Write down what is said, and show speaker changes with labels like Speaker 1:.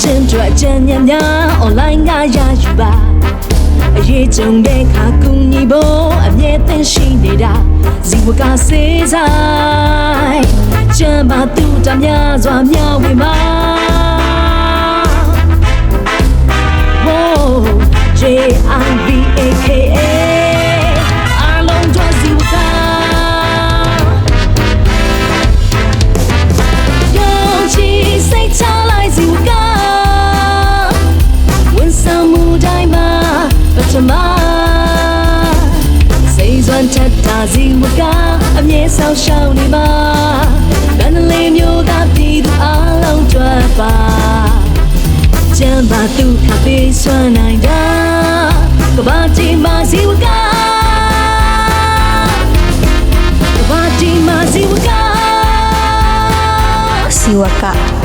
Speaker 1: ချင်းတွေ့ချင်ညာ online ကရယူပါအရေးကြုံတဲ့ခါကူညီဖို့အမြဲတမ်းရှိနေတာဇီဝကစေးဆိုင်ချမ်းသာသူတများစွာမျှဝေမှာ JIVAKA အားလုံးတို့ဇီဝကယုံကြည်စိတ်ချလိုက်ဇီဝကဝန်ဆောင်မှုတိုင်းမှာပထမစိတ်စွမ်းထက်တာဇီဝကအမြဲဆောင်ရှောက်နေပါဘယ်နှလေးမျိုးကပြည်သူအားလုံးတို့ပါကျမ်းပါသူခပေးစွမ်းနိုင်တာကဘာတီမာဇီဝကကဘာတီမာဇီဝက
Speaker 2: ဇီဝက